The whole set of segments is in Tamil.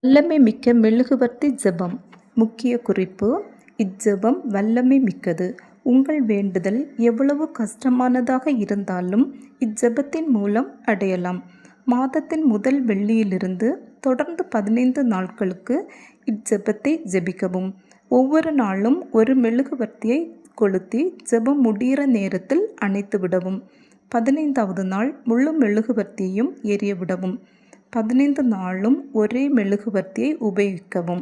வல்லமை மிக்க மெழுகுவர்த்தி ஜெபம். முக்கிய குறிப்பு: இஜ்ஜெபம் வல்லமை மிக்கது. உங்கள் வேண்டுதல் எவ்வளவு கஷ்டமானதாக இருந்தாலும் இஜ்ஜெபத்தின் மூலம் அடையலாம். மாதத்தின் முதல் வெள்ளியிலிருந்து தொடர்ந்து 15 நாட்களுக்கு இஜ்ஜெபத்தை ஜெபிக்கவும். ஒவ்வொரு நாளும் ஒரு மெழுகுவர்த்தியை கொளுத்தி ஜெபம் முடிகிற நேரத்தில் அணைத்து விடவும். 15வது நாள் முழு மெழுகுவர்த்தியையும் எரிய விடவும். 15 நாளும் ஒரே மெழுகுவர்த்தியை உபயோகிக்கவும்.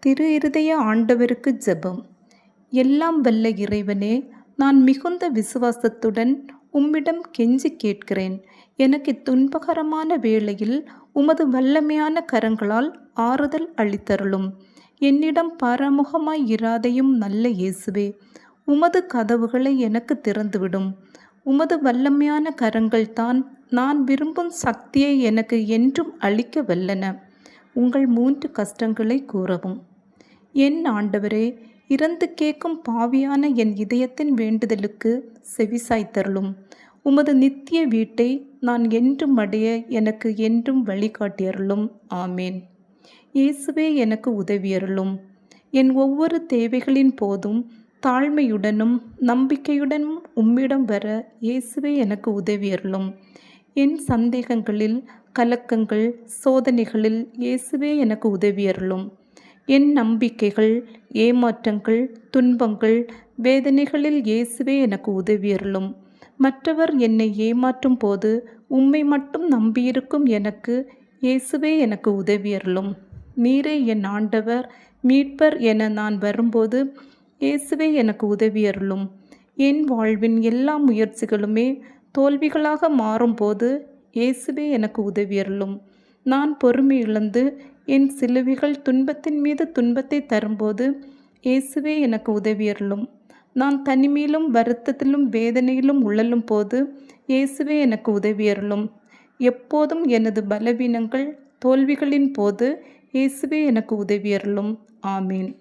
திரு இருதய ஆண்டவருக்கு ஜெபம். எல்லாம் வல்ல இறைவனே, நான் மிகுந்த விசுவாசத்துடன் உம்மிடம் கெஞ்சி கேட்கிறேன். எனக்கு துன்பகரமான வேளையில் உமது வல்லமையான கரங்களால் ஆறுதல் அளித்தருளும். என்னிடம் பரமுகமாய் இராதையும் நல்ல இயேசுவே, உமது கதவுகளை எனக்கு திறந்துவிடும். உமது வல்லமையான கரங்கள்தான் நான் விரும்பும் சக்தியை எனக்கு என்றும் அளிக்க வல்லன. உங்கள் 3 கஷ்டங்களை கூறவும். என் ஆண்டவரே, இறந்து கேட்கும் பாவியான என் இதயத்தின் வேண்டுதலுக்கு செவிசாய்த்தருளும். உமது நித்திய வீட்டை நான் என்றும் அடைய எனக்கு என்றும் வழிகாட்டியருளும். ஆமேன். இயேசுவே, எனக்கு உதவியருளும். என் ஒவ்வொரு தேவைகளின் போதும் தாழ்மையுடனும் நம்பிக்கையுடனும் உம்மிடம் வர இயேசுவே எனக்கு உதவியருளும். என் சந்தேகங்களில், கலக்கங்கள், சோதனைகளில் இயேசுவே எனக்கு உதவியருளும். என் நம்பிக்கைகள், ஏமாற்றங்கள், துன்பங்கள், வேதனைகளில் இயேசுவே எனக்கு உதவியருளும். மற்றவர் என்னை ஏமாற்றும் போது உம்மை மட்டும் நம்பியிருக்கும் எனக்கு இயேசுவே எனக்கு உதவியருளும். நீரே என் ஆண்டவர், மீட்பர் என நான் வரும்போது இயேசுவே எனக்கு உதவியருளும். என் வாழ்வின் எல்லா முயற்சிகளுமே தோல்விகளாக மாறும்போது இயேசுவே எனக்கு உதவியருளும். நான் பொறுமை இழந்து என் சிலுவைகள் துன்பத்தின் மீது துன்பத்தை தரும்போது இயேசுவே எனக்கு உதவியருளும். நான் தனிமையிலும் வருத்தத்திலும் வேதனையிலும் உழலும் போது இயேசுவே எனக்கு உதவியருளும். எப்போதும் எனது பலவீனங்கள், தோல்விகளின் போது இயேசுவே எனக்கு உதவியருளும். ஆமீன்.